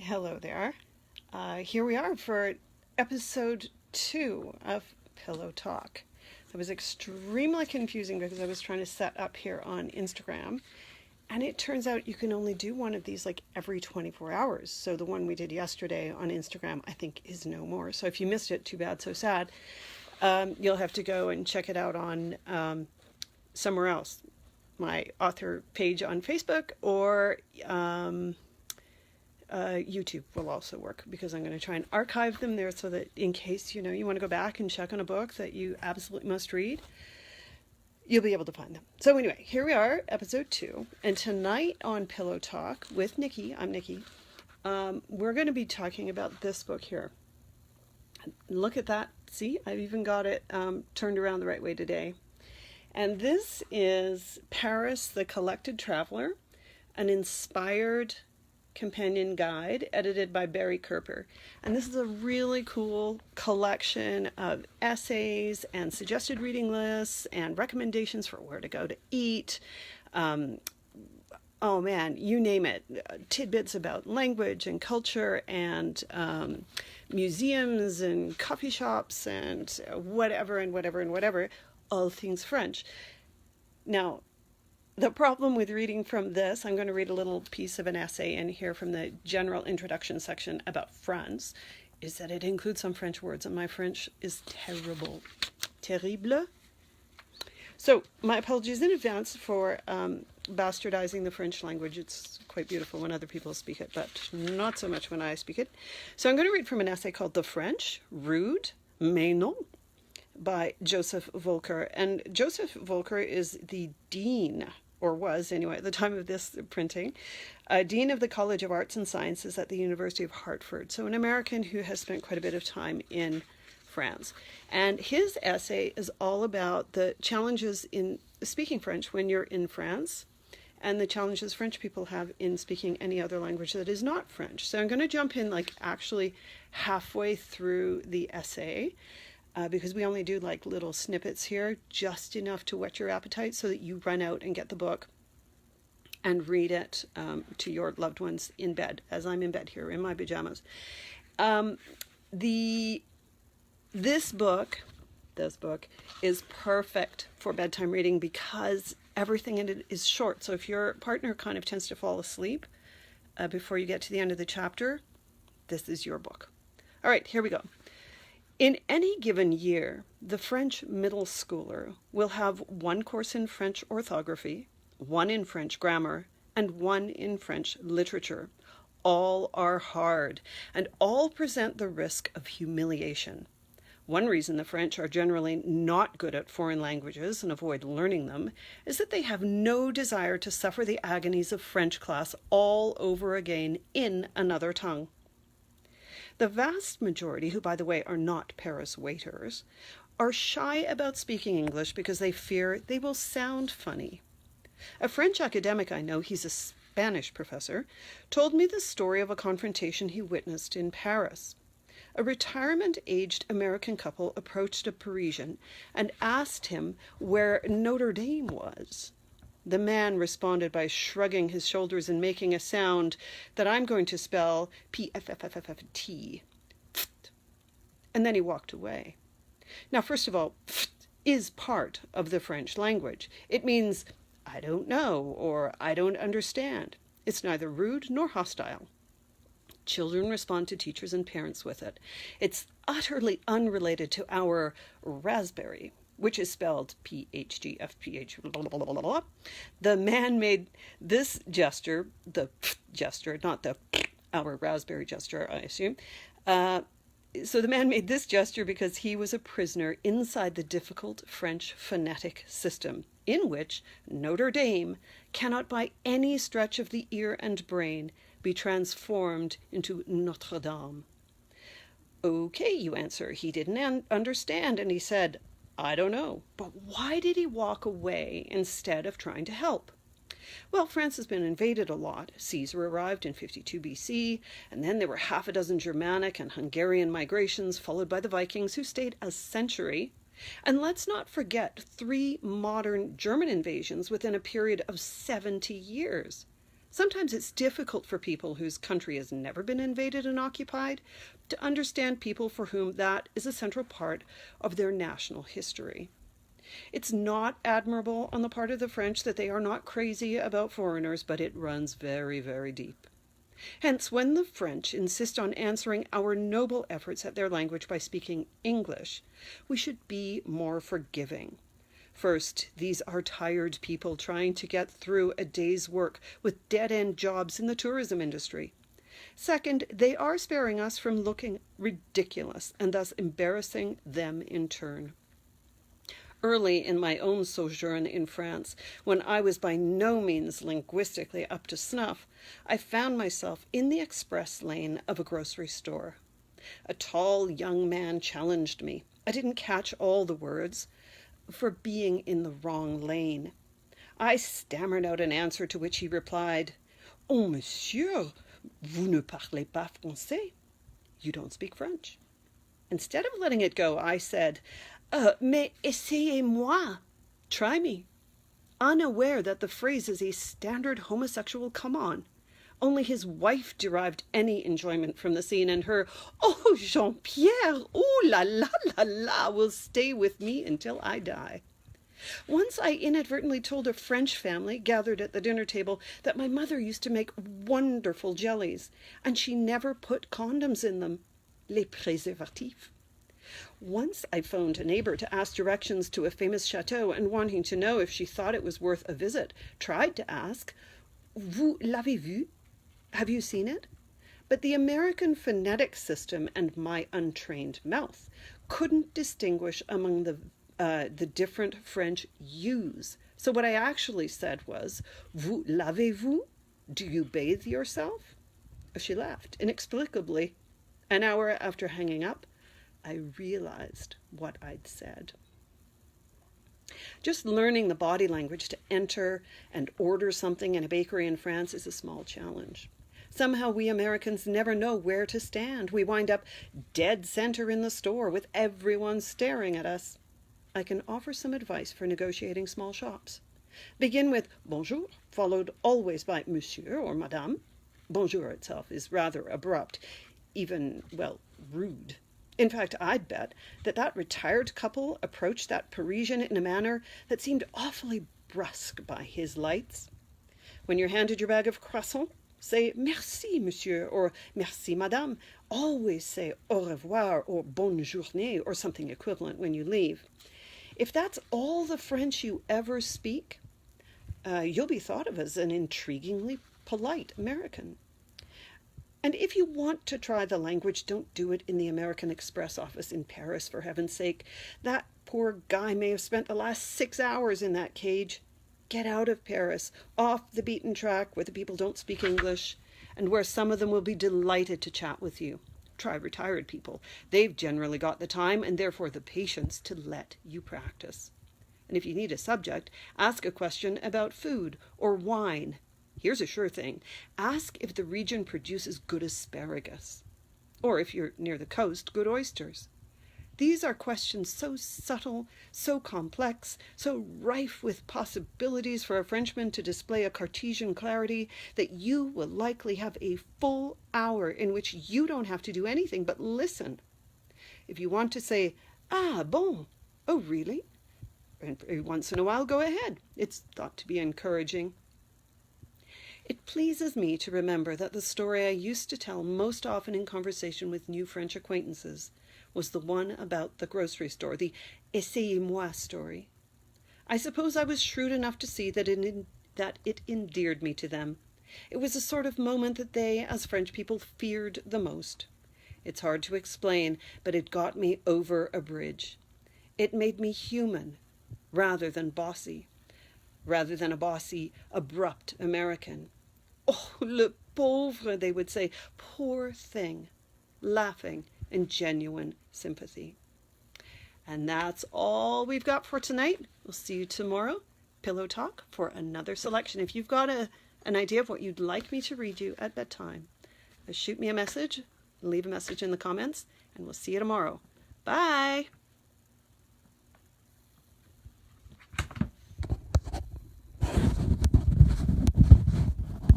Hello there. Here we are for episode 2 of Pillow Talk. It was extremely confusing because I was trying to set up here on Instagram, and it turns out you can only do one of these like every 24 hours. So the one we did yesterday on Instagram, I think, is no more. So if you missed it, too bad, so sad. You'll have to go and check it out on somewhere else. My author page on Facebook or YouTube will also work, because I'm going to try and archive them there so that in case you want to go back and check on a book that you absolutely must read, you'll be able to find them. So anyway, here we are, episode 2, and tonight on Pillow Talk with Nikki, I'm Nikki, we're going to be talking about this book here. Look at that. See, I've even got it turned around the right way today. And this is Paris the Collected Traveler, an inspired companion guide edited by Barry Kerper. And this is a really cool collection of essays and suggested reading lists and recommendations for where to go to eat. Oh man, you name it. Tidbits about language and culture and museums and coffee shops and whatever. All things French. Now, the problem with reading from this, I'm going to read a little piece of an essay in here from the general introduction section about France, is that it includes some French words, and my French is terrible. Terrible. So, my apologies in advance for bastardizing the French language. It's quite beautiful when other people speak it, but not so much when I speak it. So I'm going to read from an essay called The French, Rude, Mais non, by Joseph Volcker. And Joseph Volcker is the dean, or was anyway at the time of this printing, dean of the College of Arts and Sciences at the University of Hartford. So an American who has spent quite a bit of time in France. And his essay is all about the challenges in speaking French when you're in France, and the challenges French people have in speaking any other language that is not French. So I'm going to jump in like actually halfway through the essay, because we only do like little snippets here, just enough to whet your appetite so that you run out and get the book and read it to your loved ones in bed, as I'm in bed here in my pajamas. This book is perfect for bedtime reading because everything in it is short. So if your partner kind of tends to fall asleep before you get to the end of the chapter, this is your book. All right, here we go. In any given year, the French middle schooler will have one course in French orthography, one in French grammar, and one in French literature. All are hard, and all present the risk of humiliation. One reason the French are generally not good at foreign languages and avoid learning them is that they have no desire to suffer the agonies of French class all over again in another tongue. The vast majority, who by the way are not Paris waiters, are shy about speaking English because they fear they will sound funny. A French academic I know, he's a Spanish professor, told me the story of a confrontation he witnessed in Paris. A retirement-aged American couple approached a Parisian and asked him where Notre Dame was. The man responded by shrugging his shoulders and making a sound that I'm going to spell P-F-F-F-F-T. And then he walked away. Now, first of all, is part of the French language. It means I don't know or I don't understand. It's neither rude nor hostile. Children respond to teachers and parents with it. It's utterly unrelated to our raspberry, which is spelled P-H-G-F-P-H. The man made this gesture, the gesture, not the our raspberry gesture, I assume. So the man made this gesture because he was a prisoner inside the difficult French phonetic system, in which Notre Dame cannot by any stretch of the ear and brain be transformed into Notre Dame. Okay, you answer, he didn't understand, and he said, I don't know. But why did he walk away instead of trying to help? Well, France has been invaded a lot. Caesar arrived in 52 BC, and then there were half a dozen Germanic and Hungarian migrations, followed by the Vikings, who stayed a century. And let's not forget 3 modern German invasions within a period of 70 years. Sometimes it's difficult for people whose country has never been invaded and occupied to understand people for whom that is a central part of their national history. It's not admirable on the part of the French that they are not crazy about foreigners, but it runs very, very deep. Hence, when the French insist on answering our noble efforts at their language by speaking English, we should be more forgiving. First, these are tired people trying to get through a day's work with dead-end jobs in the tourism industry. Second, they are sparing us from looking ridiculous and thus embarrassing them in turn. Early in my own sojourn in France, when I was by no means linguistically up to snuff, I found myself in the express lane of a grocery store. A tall young man challenged me. I didn't catch all the words, for being in the wrong lane. I stammered out an answer to which he replied, "Oh, monsieur, vous ne parlez pas français. You don't speak French." Instead of letting it go, I said, "Mais essayez-moi. Try me," unaware that the phrase is a standard homosexual come-on. Only his wife derived any enjoyment from the scene, and her "Oh, Jean-Pierre, ooh la la la la" will stay with me until I die. Once I inadvertently told a French family gathered at the dinner table that my mother used to make wonderful jellies, and she never put condoms in them. Les préservatifs. Once I phoned a neighbor to ask directions to a famous chateau, and wanting to know if she thought it was worth a visit, tried to ask, "Vous l'avez vu? Have you seen it?" But the American phonetic system and my untrained mouth couldn't distinguish among the different French U's. So what I actually said was, "Vous lavez-vous? Do you bathe yourself?" She laughed inexplicably. An hour after hanging up, I realized what I'd said. Just learning the body language to enter and order something in a bakery in France is a small challenge. Somehow we Americans never know where to stand. We wind up dead center in the store with everyone staring at us. I can offer some advice for negotiating small shops. Begin with bonjour, followed always by monsieur or madame. Bonjour itself is rather abrupt, even, well, rude. In fact, I'd bet that retired couple approached that Parisian in a manner that seemed awfully brusque by his lights. When you're handed your bag of croissants, say merci, monsieur, or merci, madame. Always say au revoir or bonne journée or something equivalent when you leave. If that's all the French you ever speak, you'll be thought of as an intriguingly polite American. And if you want to try the language, don't do it in the American Express office in Paris, for heaven's sake. That poor guy may have spent the last 6 hours in that cage. Get out of Paris, off the beaten track where the people don't speak English, and where some of them will be delighted to chat with you. Try retired people. They've generally got the time and therefore the patience to let you practice. And if you need a subject, ask a question about food or wine. Here's a sure thing. Ask if the region produces good asparagus, or if you're near the coast, good oysters. These are questions so subtle, so complex, so rife with possibilities for a Frenchman to display a Cartesian clarity that you will likely have a full hour in which you don't have to do anything but listen. If you want to say, "Ah, bon, oh really?" and once in a while, go ahead. It's thought to be encouraging. It pleases me to remember that the story I used to tell most often in conversation with new French acquaintances was the one about the grocery store, the essayez-moi story. I suppose I was shrewd enough to see that it endeared me to them. It was a sort of moment that they, as French people, feared the most. It's hard to explain, but it got me over a bridge. It made me human, rather than a bossy, abrupt American. "Oh, le pauvre," they would say, "poor thing," laughing in genuine sympathy. And that's all we've got for tonight. We'll see you tomorrow, Pillow Talk, for another selection. If you've got an idea of what you'd like me to read you at bedtime, shoot me a message, leave a message in the comments, and we'll see you tomorrow. Bye!